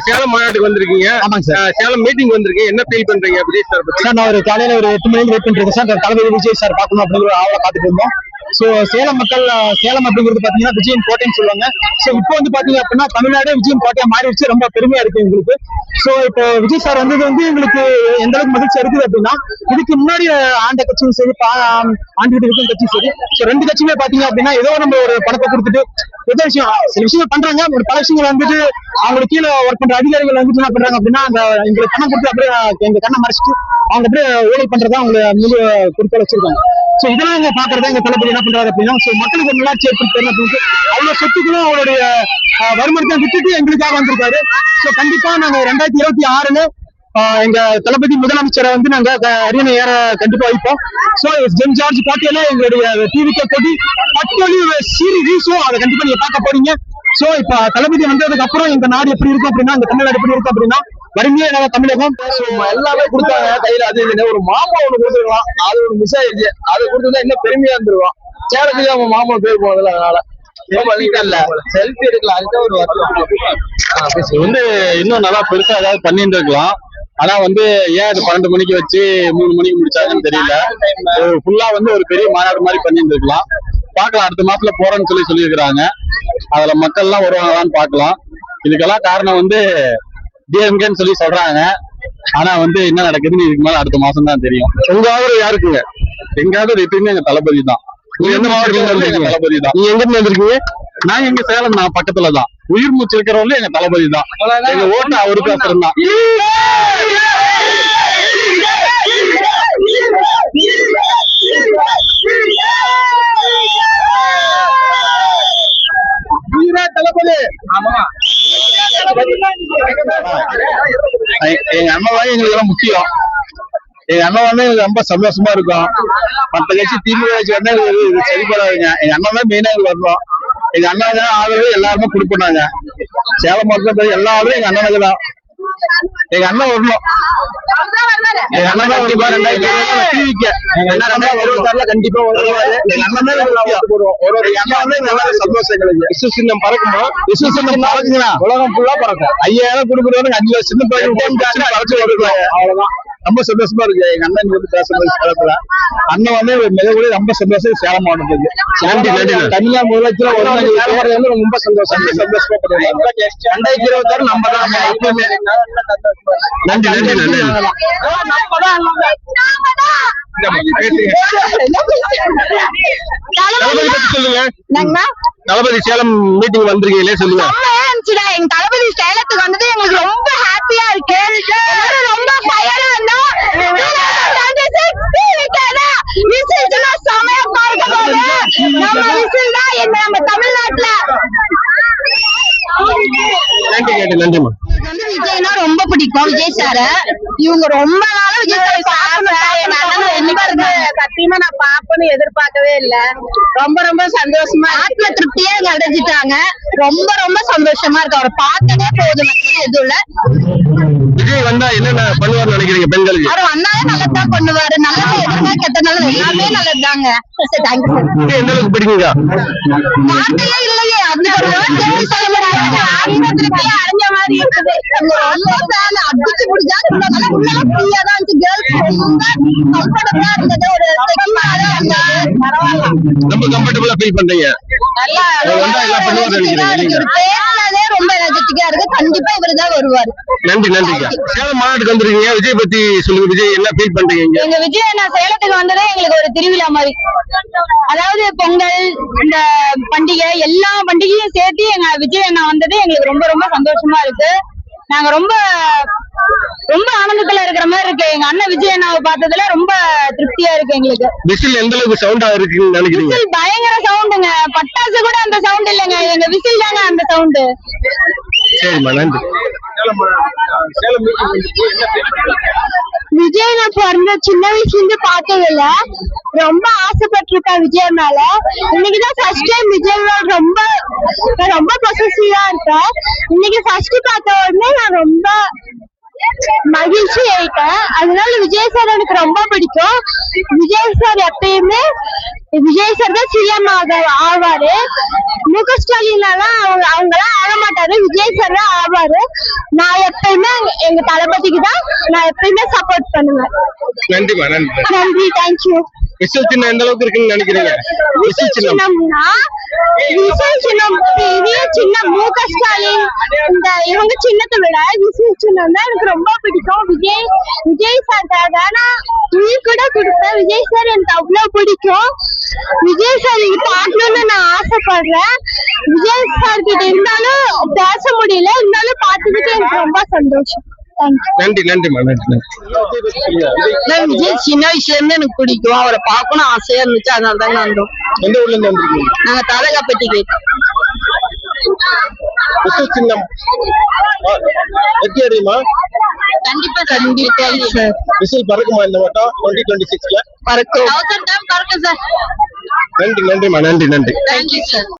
சேலம் மாநாட்டுக்கு வந்திருக்கீங்க. ஆமாங்க சார். சேலம் மீட்டிங் வந்திருக்கீங்க. என்ன ஃபீல் பண்றீங்க விஜய் சார் பத்தி? சார் நான் ஒரு காலையில ஒரு 8 மணிக்கு வெயிட் பண்ணிட்டு இருக்கேன் சார். தளபதி விஜய் சார் பார்க்கணும் அப்படிங்கிற ஆவலை பார்த்துட்டு இருந்தோம். சோ சேலம் மக்கள், சேலம் அப்படிங்கிறது பாத்தீங்கன்னா விஜயின் கோட்டைன்னு சொல்லுவாங்க. சோ இப்போ வந்து பாத்தீங்க அப்படின்னா தமிழ்நாடு விஜயின் கோட்டையா மாறிடுச்சு. ரொம்ப பெருமையா இருக்கு எங்களுக்கு. சோ இப்போ விஜய் சார் வந்தது வந்து எங்களுக்கு எந்த அளவுக்கு மகிழ்ச்சி இருக்குது அப்படின்னா, இதுக்கு முன்னாடி ஆண்ட கட்சியும் சரி, ஆண்டுகிட்டு இருக்கும் கட்சியும் சரி, சோ ரெண்டு கட்சியுமே பாத்தீங்க அப்படின்னா ஏதோ நம்ம ஒரு பணத்தை கொடுத்துட்டு எந்த விஷயம் சில விஷயங்கள் பண்றாங்க. ஒரு பல விஷயங்கள் வந்துட்டு அவங்களுக்கு கீழே ஒர்க் பண்ற அதிகாரிகள் வந்துட்டு என்ன பண்றாங்க அப்படின்னா, அந்த எங்களுக்கு பணம் கொடுத்து அப்படியே எங்க கண்ணை மறைச்சிட்டு அவங்க அப்படியே ஊழல் பண்றதா அவங்க முழு குறிக்கோள் வச்சிருக்காங்க. சோ இதெல்லாம் எங்க பாக்குறதா எங்க தளபதி என்ன பண்றாரு அப்படின்னா, மக்களுக்கு ஒரு நல்லாட்சி ஏற்படுத்தி அப்படின்னு அவ்வளவு சொத்துக்களும் அவருடைய வருமானத்தை விட்டுட்டு எங்களுக்காக வந்திருக்காரு. சோ கண்டிப்பா நாங்க 2026 எங்க தளபதி முதலமைச்சரை வந்து நாங்க அரியணை ஏற கண்டிப்பா வைப்போம். சோ ஜென் ஜார்ஜ் பாட்டியில எங்களுடைய டிவிக்கே கொடி பட்டொலி சீரி வீசும். அதை கண்டிப்பா நீங்க பார்க்க போறீங்க. சோ இப்ப தளபதி வந்ததுக்கு அப்புறம் எங்க நாடு எப்படி இருக்கும் அப்படின்னா, இந்த தமிழ்நாடு எப்படி இருக்கும் அப்படின்னா, வறுமையே இல்லாத தமிழகம். எல்லாமே கொடுத்தாங்க கையில. அது ஒரு மாமா ஒண்ணு கொடுத்துருக்கலாம், அது ஒரு மிஸ் ஆயிடுச்சு. அது கொடுத்துருந்தா இன்னும் பெருமையா இருந்துருவோம். சேலத்துக்கு அவங்க மாமா பேர் போனதுல அதனால செல்ஃபி எடுக்கலாம். அதுதான் ஒரு வந்து இன்னும் நல்லா பெருசா ஏதாவது பண்ணிட்டு இருக்கலாம். ஆனா வந்து ஏன் அது 12 மணிக்கு வச்சு 3 மணிக்கு முடிச்சாங்கன்னு தெரியல. ஃபுல்லா வந்து ஒரு பெரிய மாநாடு மாதிரி பண்ணிட்டு இருக்கலாம். பாக்கலாம், அடுத்த மாசத்துல போறேன்னு சொல்லியிருக்கிறாங்க. அதுல மக்கள் எல்லாம் வருவாங்களான்னு பாக்கலாம். இதுக்கெல்லாம் காரணம் வந்து டிஎம்கேன்னு சொல்லி சொல்றாங்க. ஆனா வந்து என்ன நடக்குதுன்னு இதுக்கு மேல அடுத்த மாசம் தான் தெரியும். உங்க ஆதரவு யாருக்குங்க? எங்க ஆதரவு எப்பயுமே எங்க தளபதி தான். தளபதி தான். நீங்க எங்க இருந்து வந்திருக்கீங்க? நான் எங்க சேலம் தான், பக்கத்துலதான். உயிர் மூச்சு இருக்கிறவங்க எங்க தளபதி தான். எங்க ஓட்டு அவருக்கு அப்புறம் தான். தளபதி எங்க அண்ணன் எங்களுக்கு எல்லாம் முக்கியம். எங்க அண்ணன் வந்து எங்களுக்கு ரொம்ப சந்தோஷமா இருக்கும். மற்ற கட்சி திமுக கட்சி வந்து எங்களுக்கு சரிபடாதுங்க. எங்க அண்ணன் தான் மெயினா எங்களுக்கு வரணும். எங்க அண்ணன் தான் ஆதரவு எல்லாருமே கொடுப்போம். சேலம் மாவட்டத்துல எல்லா ஆதரவும் எங்க அண்ணனுக்கு தான். எங்க அண்ணன் வரணும். எங்க அண்ணன் தான் கண்டிப்பா 2026 கண்டிப்பா வருவாரு. எங்க அண்ணன் தான் நல்லா சந்தோஷம் எங்களுக்கு. விஸ்வசின்னம் பறக்குமா? விஸ்வசின்னம் பறக்குங்களா? உலகம் ஃபுல்லா பறக்கும். 5000 கொடுக்குறவங்க 5 வருஷம் பறச்சு வருவாங்க. அவ்வளவுதான். ரொம்ப சந்தோஷமா இருக்கு எங்க அண்ணன் வந்து பேசுறது. சேலத்துல அண்ணன் வந்து மிகக்கூட ரொம்ப சந்தோஷம். சேலம் மாவட்டத்துக்கு தமிழ்நாடு முதலமைச்சர் வந்து ரொம்ப சந்தோஷமா படுறாங்க. 2026 நம்ம தான். நன்றி நன்றி நன்றி. சொல்லுங்க. தளபதி சேலம் மீட்டிங் வந்திருக்கீங்களே, சொல்லுங்க. எங்க தளபதி சேலத்துக்கு வந்தது எங்களுக்கு ரொம்ப ஹாப்பியா இருக்கு. ரொம்ப ஃபயரா இருந்தோம். சமயம் பார்க்க போது நம்ம விசில் தான் நம்ம தமிழ்நாட்டுல. நன்றிமா. விஜய்னா ரொம்ப பிடிக்கும். விஜய் சார இவங்க ரொம்ப நாளா விஜய் சார் சத்தியமா நான் பாப்பேன்னு எதிர்பார்க்கவே இல்ல. ரொம்ப ரொம்ப சந்தோஷமா, ஆத்ம திருப்தியா இங்க அடைஞ்சிட்டாங்க. ரொம்ப ரொம்ப சந்தோஷமா இருக்கு. அவரை பார்த்ததே போதும், எதுவும் இல்ல. விஜய் வந்தா என்னென்ன பண்ணுவார்னு நினைக்கிறீங்க பெண்களுக்கு? அவர் வந்தாலே நல்லதான் பண்ணுவாரு. நல்லது எதுனா கெட்டனாலும் எல்லாமே நல்லதுதாங்க. எந்த அளவுக்கு பிடிக்குங்க? வார்த்தையே இல்லையே. அந்த ஆத்ம திருப்தியா அடைஞ்ச மாதிரி இருக்குது. அடிச்சு பிடிச்சா உள்ள ஃப்ரீயா தான் இருந்துச்சு. கேர்ள்ஸ் ரொம்ப கம்ஃபர்டபுளா இருந்தது. ஒரு ரொம்ப கம்ஃபர்டபுளா ஃபீல் பண்றீங்க? ரொம்ப எனர்ஜெட்டிக்கா இருக்கு. கண்டிப்பா இவருதான் வருவாரு. நன்றி நன்றிங்க. சேலம் மாநாட்டுக்கு வந்திருக்கீங்க, விஜய் பத்தி சொல்லுங்க. விஜய் என்ன ஃபீல் பண்றீங்க? எங்க விஜய் நான் சேலத்துக்கு வந்ததே எங்களுக்கு ஒரு திருவிழா மாதிரி. அதாவது பொங்கல், இந்த பண்டிகை, எல்லா பண்டிகையும் சேர்த்து எங்க விஜய் அண்ணா வந்தது எங்களுக்கு ரொம்ப ரொம்ப சந்தோஷமா இருக்கு. நாங்க ரொம்ப ரொம்ப ஆனந்தத்துல இருக்கிற மாதிரி இருக்கு. எங்க அண்ணன் விஜய் அண்ணாவை பார்த்ததுல ரொம்ப திருப்தியா இருக்கு எங்களுக்கு. விசில் எந்த அளவுக்கு சவுண்டா இருக்குன்னு நினைக்கிறீங்க? விசில் பயங்கர சவுண்டுங்க. பட்டாசு கூட அந்த சவுண்ட் இல்லைங்க, எங்க விசில் தாங்க அந்த சவுண்டு. சரிம்மா, நன்றி. விஜய் நான் பிறந்த சின்ன வயசுல இருந்து பார்த்தது இல்ல. ரொம்ப ஆசைப்பட்டிருக்கேன் விஜய் மேல. இன்னைக்குதான் ஃபர்ஸ்ட் டைம் விஜய் ரொம்ப ரொம்ப பொசசிவா இருக்கேன். இன்னைக்கு ஃபர்ஸ்ட் பார்த்த உடனே நான் ரொம்ப மகிழ்ச்சி ஆயிட்டேன். அதனால விஜய் சார் எனக்கு ரொம்ப பிடிக்கும். விஜய் சார் எப்பயுமே விஜய் சார் தான் சிஎம் ஆவாரு. முக ஸ்டாலின் அவங்கெல்லாம் ஆக மாட்டாரு, விஜய் சார் தான் ஆவாரு. நான் எப்பயுமே எங்க தளபதிக்கு தான் நான் எப்பயுமே சப்போர்ட் பண்ணுவேன். நன்றிமா, நன்றி. நன்றி, தேங்க்யூ. விசில் சின்னம் எந்த அளவுக்கு இருக்குன்னு நினைக்கிறீங்க? விசில் சின்னம்னா விசில் சின்னம் பெரிய சின்னம். முக ஸ்டாலின் இவங்க சின்னத்தை விட விசில் சின்னம் தான் எனக்கு ரொம்ப பிடிக்கும். விஜய் சார் நான் உயிர் கூட கொடுப்பேன். விஜய் சார் எனக்கு அவ்வளவு பிடிக்கும். விஜய் சார் பார்க்கணும்னு நான் ஆசைப்படுறேன். விஜய் சார் கிட்ட இருந்தாலும் பேச முடியல, இருந்தாலும் பார்த்ததுக்கு எனக்கு ரொம்ப சந்தோஷம். நன்றி, நன்றிமா, நன்றி. விஜய் சின்ன வயசுல இருந்து எனக்கு பிடிக்கும். அவரை பார்க்கணும் ஆசையா இருந்துச்சு, அதனால தாங்க வந்தோம். எந்த ஊர்ல இருந்து வந்திருக்கீங்க? நாங்க தாதகாப்பட்டி கேட்டோம். விசில் சின்னம் வெற்றி அடையுமா? கண்டிப்பா சார். விசில் பறக்குமா இந்த வட்டம் 2026ல? பறக்கும். 1000 டைம் பறக்கும் சார். நன்றி, நன்றிமா, நன்றி, நன்றி. Thank you sir.